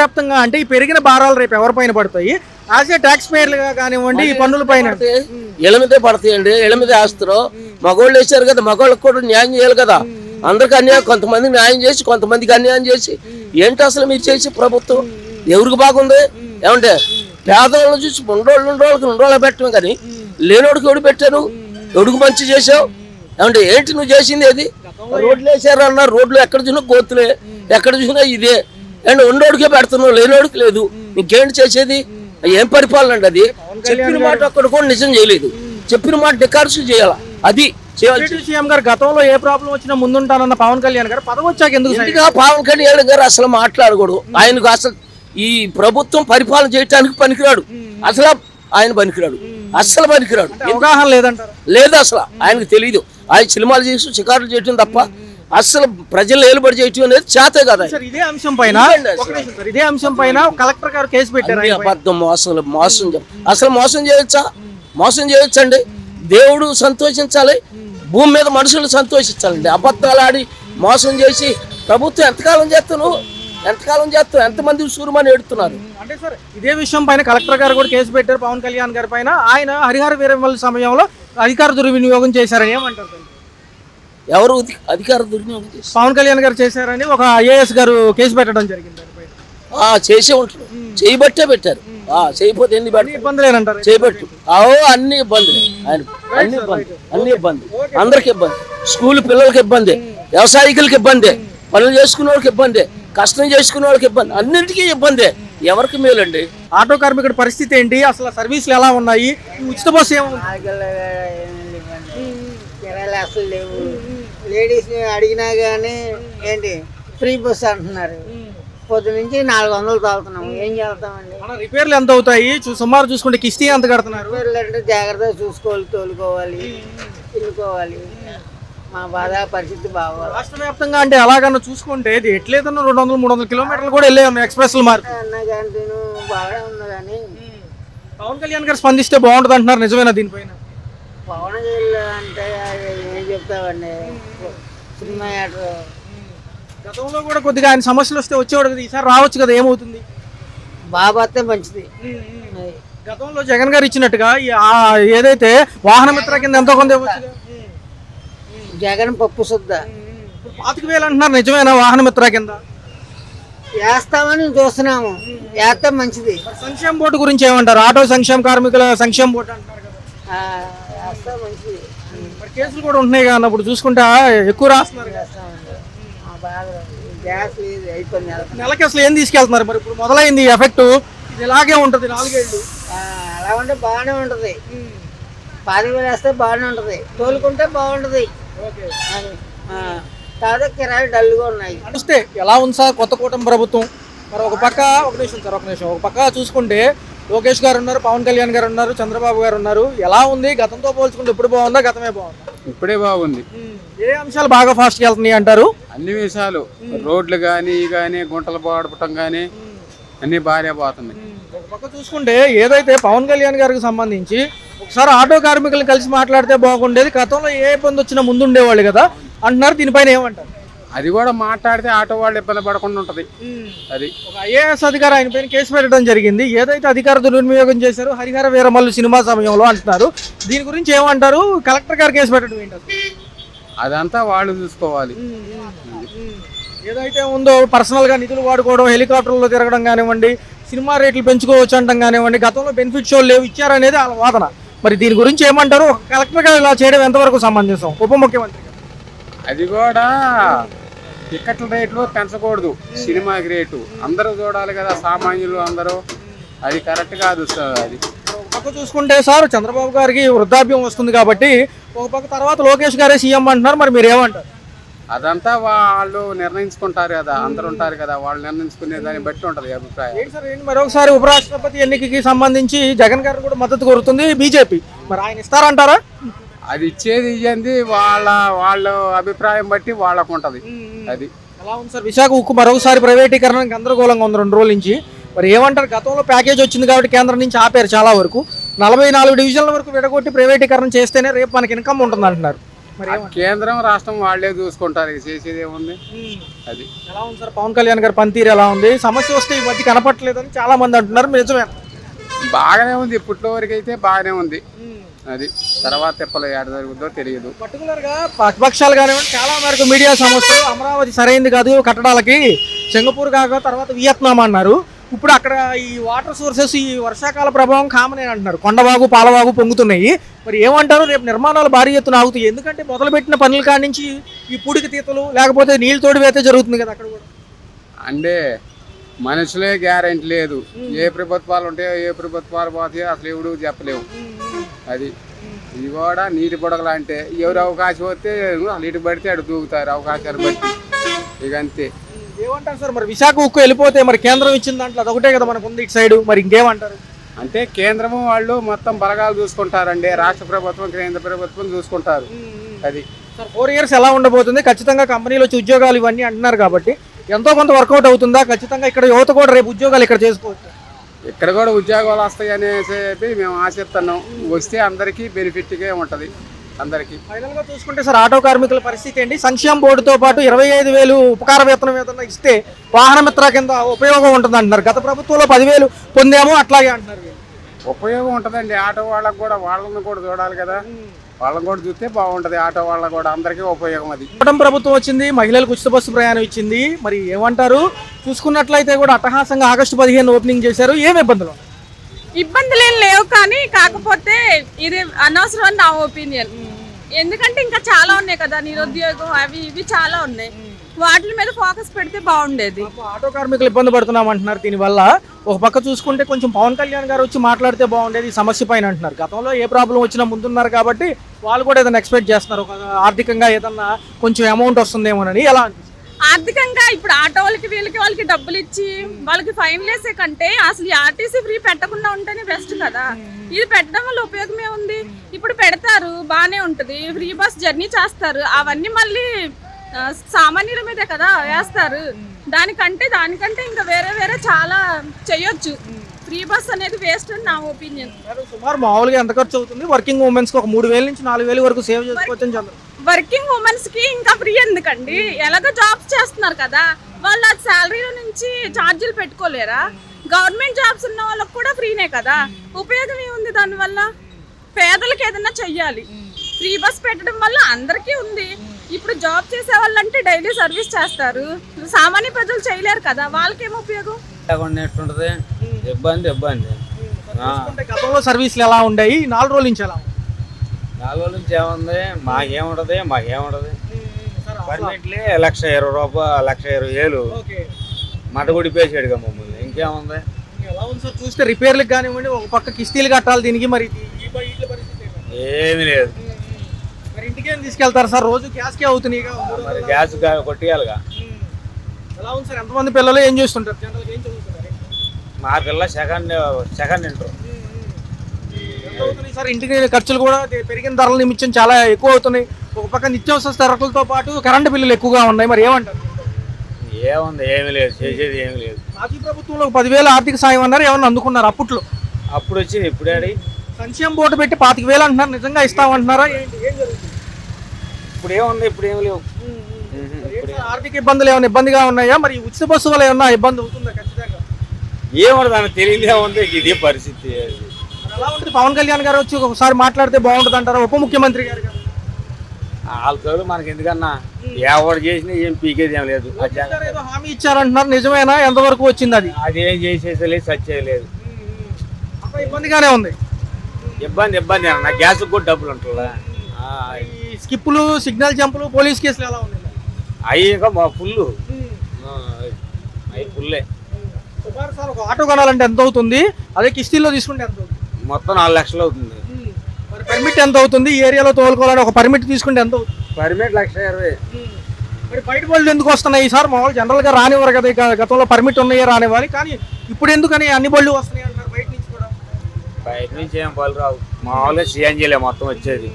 వ్యాప్తంగా అంటే ఈ పెరిగిన భారాలు రేపు ఎవరిపైన పడతాయి? యాజ్ ఏ ట్యాక్స్ పేర్లుగా కానివ్వండి, ఈ పన్నుల పైన ఇళ్ళ మీదే పడతాయండి. ఇళ్ళ మీదే వేస్తారు. మగవాళ్ళు వేసారు కదా, మగవాళ్ళకి కూడా న్యాయం చేయాలి కదా. అందరికి అన్యాయం, కొంతమందికి న్యాయం చేసి కొంతమందికి అన్యాయం చేసి ఏంటి అసలు మీరు చేసి ప్రభుత్వం ఎవరికి బాగుంది? ఏమంటే పేదవాళ్ళని చూసి ఉండోళ్ళకి పెట్టడం కానీ లేనోడికి ఎవడు పెట్టారు? ఎవడికి మంచి చేసావు? ఏమంటే ఏంటి నువ్వు చేసింది? ఏది రోడ్లు వేసారు అన్నారు, రోడ్లు ఎక్కడ చూసినా కోతులే, ఎక్కడ చూసినా ఇదే. అండ్ ఉండోడికే పెడుతున్నావు, లేనోడికి లేదు. ఇంకేంటి చేసేది? ఏం పరిపాలన అండి అది? చెప్పిన మాట ఒక్కడు కూడా నిజం చేయలేదు. చెప్పిన మాట డికార్సు చేయాల. అది సీఎం గారు గతంలో ఏ ప్రాబ్లం వచ్చినా ముందుంటానన్న పవన్ కళ్యాణ్ గారు పదవి వచ్చాక ఎందుకు పవన్ కళ్యాణ్ గారు అసలు మాట్లాడకూడదు. ఆయనకు అసలు ఈ ప్రభుత్వం పరిపాలన చేయడానికి పనికిరాడు. అసలు ఆయన పనికిరాడు, అస్సలు పనికిరాడు. అవగాహన లేదంటారు? లేదు, అసలు ఆయనకు తెలియదు. ఆయన సినిమాలు చేసి షికారులు చేయటం తప్ప అసలు ప్రజలు ఏలుబడి చేయటం అనేది చేతే కదా. ఇదే అంశం పైన కలెక్టర్ గారు కేసు పెట్టారు. అబద్ధం, అసలు మోసం చేయొచ్చా? మోసం చేయొచ్చండి. దేవుడు సంతోషించాలి, భూమి మీద మనుషులు సంతోషించాలండి. అబద్ధాలు ఆడి మోసం చేసి ప్రభుత్వం ఎంతకాలం చేస్తాను? ఎంతమంది సూర్యమని ఎడుతున్నారు? అంటే సార్ ఇదే విషయం పైన కలెక్టర్ గారు కూడా కేసు పెట్టారు పవన్ కళ్యాణ్ గారి పైన. ఆయన హరిహర వీరమల్లి సమయంలో అధికార దుర్వినియోగం చేశారని ఏమంటారు? ఎవరు అధికార దుర్వినియోగం చేశారు? పవన్ కళ్యాణ్ గారు చేశారని ఒక ఐఏఎస్ గారు కేసు పెట్టడం జరిగింది. చేసే ఉంటారు, చేయబట్టే పెట్టారు. చేయకపోతే ఎన్ని ఇబ్బందులేనంటారు? చేయబట్టు అన్ని ఇబ్బందులే. అన్ని ఇబ్బంది, అందరికి ఇబ్బంది. స్కూల్ పిల్లలకి ఇబ్బంది, వ్యవసాయకులకి ఇబ్బంది, పనులు చేసుకునే వాళ్ళకి ఇబ్బంది, కష్టం చేసుకునే వాళ్ళకి ఇబ్బంది, అన్నింటికీ ఇబ్బంది. ఎవరికి మేలండి? ఆటో కార్మికుడి పరిస్థితి ఏంటి? అసలు సర్వీసులు ఎలా ఉన్నాయి? ఉచిత బస్సు ఏముంది? అసలు లేవు. లేడీస్ అడిగినా కానీ ఏంటి ఫ్రీ బస్ అంటున్నారు. పొద్దు నుంచి 400 తాగుతున్నాము. ఏం చేస్తామండి? రిపేర్లు ఎంత అవుతాయి? సుమారు చూసుకుంటే కిస్తీ ఎంత కడుతున్నారు? రిపేర్లు అంటే జాగ్రత్తగా చూసుకోవాలి, తోలుకోవాలి, తినుకోవాలి. మా బాధ పరిస్థితి బాగోవాలి. రాష్ట్ర వ్యాప్తంగా అంటే అలాగన్నా చూసుకుంటే ఎట్లేదన్నా 200-300 కిలోమీటర్లు కూడా వెళ్ళే ఎక్స్ప్రెస్లు మార్పు అన్నా కానీ బాగా ఉంది. కానీ పవన్ కళ్యాణ్ గారు స్పందిస్తే బాగుంటుంది అంటున్నారు. నిజమేనా దీనిపైన? పవన్ కళ్యాణ్ అంటే ఏం చెప్తామండి, సినిమా యాక్టర్. గతంలో కూడా కొద్దిగా ఆయన సమస్యలు వస్తే వచ్చేవాడు కదా, ఈసారి రావచ్చు కదా, ఏమవుతుంది? బాబాతే మంచిది. గతంలో జగన్ గారు ఇచ్చినట్టుగా ఏదైతే వాహన మిత్ర కింద ఎంతో కొంత జగన్ పప్పు శుద్ధ 25,000 అంటున్నారు. నిజమేనా? వాహన మిత్ర కింద వేస్తామని చూస్తున్నాము. వేస్తే మంచిది. సంక్షేమ బోర్డు గురించి ఏమంటారు? ఆటో సంక్షేమ కార్మికుల సంక్షేమ బోర్డు అంటారు కదా, వేస్తే మంచిది. మరి కేసులు కూడా ఉంటున్నాయి కదా అన్నప్పుడు చూసుకుంటా ఎక్కువ రాస్తున్నారు. గ్యాస్ లేదు, అయిపోయింది. నెలకి అసలు ఏం తీసుకెళ్తున్నారు? మరి ఇప్పుడు మొదలైంది ఎఫెక్ట్, ఇది ఇలాగే ఉంటుంది 4 ఏళ్ళు. అలా ఉంటే బాగానే ఉంటుంది. 10,000 వేస్తే బాగానే ఉంటుంది, తోలుకుంటే బాగుంటుంది. కాదా కిరాయి డల్గా ఉన్నాయి. నడిస్తే ఎలా ఉంది సార్ కొత్త కూటమి ప్రభుత్వం? మరి ఒక నిమిషం ఒక పక్క చూసుకుంటే లోకేష్ గారు ఉన్నారు, పవన్ కళ్యాణ్ గారు ఉన్నారు, చంద్రబాబు గారు ఉన్నారు. ఎలా ఉంది? గతంతో పోల్చుకుంటే ఇప్పుడు బాగుందా, గతమే బాగుందా? ఇప్పుడే బాగుంది. ఏ అంశాలు బాగా ఫాస్ట్గా వెళ్తున్నాయి అంటారు? అన్ని విషయాలు, రోడ్లు కానీ గుంటలు పాడపటం కానీ అన్ని బాగానే పోతున్నాయి. ఒక పక్క చూసుకుంటే ఏదైతే పవన్ కళ్యాణ్ గారికి సంబంధించి ఒకసారి ఆటో కార్మికులను కలిసి మాట్లాడితే బాగుండేది, గతంలో ఏ ఇబ్బంది వచ్చినా ముందు ఉండేవాళ్ళు కదా అంటున్నారు. దీనిపైన ఏమంటారు? అది కూడా మాట్లాడితే ఆటో వాళ్ళు ఇబ్బంది పడకుండా ఉంటది. అది ఒక ఐఏఎస్ అధికారి ఆయన పైన కేసు పెట్టడం జరిగింది. ఏదైతే అధికార దుర్వినియోగం చేశారు హరిహర వీరమల్లు సినిమా సమయంలో అంటున్నారు. దీని గురించి ఏమంటారు? కలెక్టర్ గారు కేసు పెట్టడం ఏంటి? అదంతా వాళ్ళు చూసుకోవాలి. ఏదైతే ఉందో పర్సనల్ గా నిధులు వాడుకోవడం, హెలికాప్టర్లో తిరగడం కానివ్వండి, సినిమా రేట్లు పెంచుకోవచ్చు అంటాం కానివ్వండి, గతంలో బెనిఫిట్ షోలు లేవు ఇచ్చారనేది వాళ్ళ వాదన. మరి దీని గురించి ఏమంటారు? కలెక్టర్ గారు ఇలా చేయడం ఎంతవరకు సమంజసం? ఉప ముఖ్యమంత్రి అది కూడా టికెట్ల రేట్లు పెంచకూడదు, సినిమాకి రేటు అందరూ చూడాలి కదా, సామాన్యులు అందరూ. అది కరెక్ట్ కాదు. అది ఒక పక్క చూసుకుంటే సార్ చంద్రబాబు గారికి వృద్ధాప్యం వస్తుంది కాబట్టి ఒక పక్క తర్వాత లోకేష్ గారే సీఎం అంటున్నారు. మరి మీరు ఏమంటారు? అదంతా వాళ్ళు నిర్ణయించుకుంటారు కదా, అందరు ఉంటారు కదా, వాళ్ళు నిర్ణయించుకునే దాన్ని బట్టి ఉంటది అభిప్రాయం. మరొకసారి ఉపరాష్ట్రపతి ఎన్నికకి సంబంధించి జగన్ గారు కూడా మద్దతు కోరుతుంది బీజేపీ. మరి ఆయన ఇస్తారంటారా? అది ఇచ్చేది ఇయ్యంది వాళ్ళ అభిప్రాయం బట్టి వాళ్ళకు ఉంటది. అది ఎలా ఉంది సార్ విశాఖ ఉక్కు మరొకసారి ప్రైవేటీకరణకు గందరగోళంగా ఉంది 2 రోజుల నుంచి. మరి ఏమంటారు? గతంలో ప్యాకేజ్ వచ్చింది కాబట్టి కేంద్రం నుంచి ఆపారు చాలా వరకు. 44 డివిజన్ల వరకు విడగొట్టి ప్రైవేటీకరణ చేస్తేనే రేపు మనకి ఇన్కమ్ ఉంటుంది అంటున్నారు. మరి ఆ కేంద్రం రాష్ట్రం వాళ్ళే చూసుకుంటారు, ఇక చేసేది ఏముంది. అది ఎలా ఉంది సార్ పవన్ కళ్యాణ్ గారి పనితీరు ఎలా ఉంది? సమస్య వస్తే ఈ మధ్య కనపట్లేదని చాలా మంది అంటున్నారు, నిజమే? బాగానే ఉంది, ఇప్పట్లో వరకు అయితే బాగానే ఉంది. అది తర్వాత తిప్పలు ఏడ జరుగుతుందో తెలియదు. పర్టికులర్ గా ప్రతిపక్షాలు కానివ్వండి చాలా మేరకు మీడియా సంస్థలు అమరావతి సరైంది కాదు కట్టడాలకి, సింగపూర్ కాక తర్వాత వియత్నాం అన్నారు. ఇప్పుడు అక్కడ ఈ వాటర్ సోర్సెస్ ఈ వర్షాకాల ప్రభావం కామనే అంటున్నారు, కొండవాగు పాలవాగు పొంగుతున్నాయి. మరి ఏమంటారు, రేపు నిర్మాణాలు భారీ ఎత్తున ఆగుతాయి, ఎందుకంటే మొదలుపెట్టిన పనుల కాడి నుంచి ఈ పూడికి తీతలు లేకపోతే నీళ్ళు తోడివేతే జరుగుతుంది కదా అక్కడ కూడా. అంటే మనుషులే గ్యారెంటీ లేదు, ఏ ప్రభుత్వాలు ఉంటాయో ఏ ప్రభుత్వాలు పోతాయో అసలు ఎవడు చెప్పలేవు. అది ఇది కూడా నీటి బుడగలు అంటే ఎవరు అవకాశం వస్తే అసలు ఇటు పడితే అటు దూకుతారు అవకాశాలు బట్టి, ఇక అంతే. ఏమంటారు సార్ మరి విశాఖ ఉక్కు వెళ్ళిపోతే మరి కేంద్రం ఇచ్చిన దాంట్లో అదొకటే కదా మనకు ఉంది ఇటు సైడ్, మరి ఇంకేమంటారు? అంటే కేంద్రము వాళ్ళు మొత్తం బలగాలు చూసుకుంటారండి, రాష్ట్ర ప్రభుత్వం కేంద్ర ప్రభుత్వం చూసుకుంటారు. అది సార్ 4 years ఎలా ఉండబోతుంది? ఖచ్చితంగా కంపెనీలో వచ్చి ఉద్యోగాలు ఇవన్నీ అంటున్నారు కాబట్టి ఎంతో కొంత వర్కౌట్ అవుతుందా? ఖచ్చితంగా ఇక్కడ యువత కూడా రేపు ఉద్యోగాలు ఇక్కడ చేసుకోవచ్చు, ఇక్కడ కూడా ఉద్యోగాలు వస్తాయి అనేసి మేము ఆశిస్తున్నాం. వస్తే అందరికీ బెనిఫిట్గా ఉంటుంది అందరికీ. ఫైనల్ గా చూసుకుంటే సార్ ఆటో కార్మికుల పరిస్థితి ఏంటి? సంక్షేమ బోర్డుతో పాటు 25,000 ఉపకార వేతనం ఇస్తే వాహన మిత్ర కింద ఉపయోగం ఉంటుంది అంటున్నారు. గత ప్రభుత్వంలో 10,000 పొందాము అట్లాగే అంటున్నారు. ఉపయోగం ఉంటుందండి, ఆటో వాళ్ళకు కూడా, వాళ్ళని కూడా చూడాలి కదా, వాళ్ళని కూడా చూస్తే బాగుంటుంది. ఆటో వాళ్ళకు కూడా అందరికీ ఉపయోగం. అది కూటమి ప్రభుత్వం వచ్చింది, మహిళలకు ఉచిత బస్సు ప్రయాణం ఇచ్చింది, మరి ఏమంటారు? చూసుకున్నట్లయితే కూడా అట్టహాసంగా August 15 ఓపెనింగ్ చేశారు. ఏం ఇబ్బందులు? ఇబ్బందులు ఏం లేవు, కానీ కాకపోతే ఇది అనవసరం అని నా ఒపీనియన్. ఎందుకంటే ఇంకా చాలా ఉన్నాయి కదా, నిరుద్యోగం అవి ఇవి చాలా ఉన్నాయి, వాటి మీద ఫోకస్ పెడితే బాగుండేది. ఆటో కార్మికులు ఇబ్బంది పడుతున్నాం అంటున్నారు. దీనివల్ల ఒక పక్క చూసుకుంటే కొంచెం పవన్ కళ్యాణ్ గారు వచ్చి మాట్లాడితే బాగుండేది ఈ సమస్య పైన అంటున్నారు. గతంలో ఏ ప్రాబ్లం వచ్చినా ముందున్నారు కాబట్టి వాళ్ళు కూడా ఏదైనా ఎక్స్పెక్ట్ చేస్తున్నారు, ఒక ఆర్థికంగా ఏదన్నా కొంచెం అమౌంట్ వస్తుందేమోనని. ఎలా అనిపిస్తుంది? ఆర్థికంగా ఇప్పుడు ఆటో వాళ్ళకి డబ్బులు ఇచ్చి వాళ్ళకి ఫైన్ వేసే కంటే అసలు ఆర్టీసీ ఫ్రీ పెట్టకుండా ఉంటేనే బెస్ట్ కదా. ఇది పెట్టడం వల్ల ఉపయోగమే ఉంది. ఇప్పుడు పెడతారు బాగానే ఉంటుంది, ఫ్రీ బస్ జర్నీ చేస్తారు, అవన్నీ మళ్ళీ సామాన్యుల మీదే కదా వేస్తారు. దానికంటే ఇంకా వేరే చాలా చేయొచ్చు. ఫ్రీ బస్ అనేది వేస్ట్ అని నా ఒపీనియన్. సుమారు మామూలుగా ఎంత ఖర్చు అవుతుంది? వర్కింగ్ ఉమెన్స్ కి ఒక 3,000 నుంచి 4,000 వరకు సేవ్ చేసుకోవచ్చు అని చెప్పారు. వర్కింగ్ ఉమెన్స్ కి ఇంకా ఫ్రీ ఎందుకండి? ఎలాగో జాబ్స్ చేస్తున్నారు కదా, వాళ్ళ శాలరీలో నుంచి ఛార్జీలు పెట్టుకోలేరా? గవర్నమెంట్ జాబ్స్ ఉన్న వాళ్ళకి కూడా ఫ్రీనే కదా, ఉపయోగం ఏముంది దానివల్ల? పేదలకు ఏదైనా చెయ్యాలి. ఫ్రీ బస్ పెట్టడం వల్ల అందరికీ ఉంది. ఇప్పుడు జాబ్ చేసే వాళ్ళంటే డైలీ సర్వీస్ చేస్తారు, సామాన్య ప్రజలు చేయలేరు కదా, వాళ్ళకేం ఉపయోగం? ఇబ్బంది గతంలో సర్వీసులు ఎలా ఉండేవి? 4 రోజుల నుంచి ఎలా? 4 రోజుల నుంచి ఏముంది, మాకేముండదు పర్మిట్లే 1,20,000 రూపాయలు, 1,20,000 మటగుడి పేసాడుగా మమ్మల్ని, ఇంకేముంది? ఎలా ఉంది సార్? చూస్తే రిపేర్లకు కానివ్వండి, ఒక పక్క కిస్తీలు కట్టాలి దీనికి, మరి ఏమి లేదు. మరి ఇంటికి ఏం తీసుకెళ్తారు సార్? రోజు గ్యాస్కే అవుతున్నాయి, మరి గ్యాస్ కొట్టియాలిగా. ఎలా ఉంది సార్? ఎంతమంది పిల్లలు ఏం చేస్తుంటారు? జనరల్గా ఏం చదువుతున్నారు? మా పిల్ల సెకండ్ ఇంటర్. సార్ ఇంటికి ఖర్చులు కూడా పెరిగిన ధరల నిమిత్తం చాలా ఎక్కువ అవుతున్నాయి. ఒక పక్క నిత్యావసర సరుకులతో పాటు కరెంటు బిల్లులు ఎక్కువగా ఉన్నాయి, మరి ఏమంటారు? ఏముంది, ఏమి లేదు, చేసేది ఏమి లేదు. మాజీ ప్రభుత్వంలో 10,000 ఆర్థిక సాయం అన్నారు, ఏమన్నా అందుకున్నారు అప్పట్లో? అప్పుడు వచ్చింది, ఇప్పుడే అడిగి సంక్షేమ బోర్డు పెట్టి 25,000 అంటున్నారు, నిజంగా ఇస్తామంటున్నారా? ఏం జరుగుతుంది? ఇప్పుడు ఏముంది, ఇప్పుడు ఏమి లేవు. ఆర్థిక ఇబ్బందులు ఏమైనా ఇబ్బందిగా ఉన్నాయా? మరి ఉచిత బస్సు వల్ల ఏమన్నా ఇబ్బంది అవుతుందా? ఖచ్చితంగా ఏముండదు, దానికి తెలియదే ఉంది, ఇదే పరిస్థితి. ఎలా ఉంటుంది? పవన్ కళ్యాణ్ గారు వచ్చి ఒకసారి మాట్లాడితే బాగుంటుంది అంటారా? ఉప ముఖ్యమంత్రి గారు వాళ్ళతో మనకి ఎందుకన్నా, ఎవరు చేసినా ఏం పీకేది ఏం లేదు. ఏదో హామీ ఇచ్చారంటున్నారు, నిజమేనా? ఎంతవరకు వచ్చింది అది? అదేం చేసేది లేదు, సచ్చేది లేదు. ఇబ్బందిగానే ఉంది. ఇబ్బంది అన్న, గ్యాస్ కూడా డబ్బులు ఉంటుందా? ఈ స్కిప్పులు, సిగ్నల్ జంపులు, పోలీస్ కేసులు ఎలా ఉన్నాయి? అవి ఇంకా మా ఫుల్లు, అవి ఫుల్లే. సార్ ఒక ఆటో కొనాలంటే ఎంత అవుతుంది? అదే కిస్తీల్లో తీసుకుంటే ఎంత అవుతుంది? మొత్తం 4 లక్షలు అవుతుంది. మరి పర్మిట్ ఎంత అవుతుంది? ఈ ఏరియాలో తోలుకోవాలని ఒక పర్మిట్ తీసుకుంటే ఎంత అవుతుంది? పర్మిట్ 1,20,000. మరి బయట వాళ్ళు ఎందుకు వస్తున్నాయి సార్? మామూలు జనరల్గా రానివ్వరు కదా, గతంలో పర్మిట్ ఉన్నాయో రానివ్వాలి, కానీ ఇప్పుడు ఎందుకని అన్ని బళ్ళు వస్తున్నాయి అంటారు బయట నుంచి కూడా? బయట నుంచి ఏం పళ్ళు రావు, మామూలుగా సిఎన్జీలే మొత్తం వచ్చేది.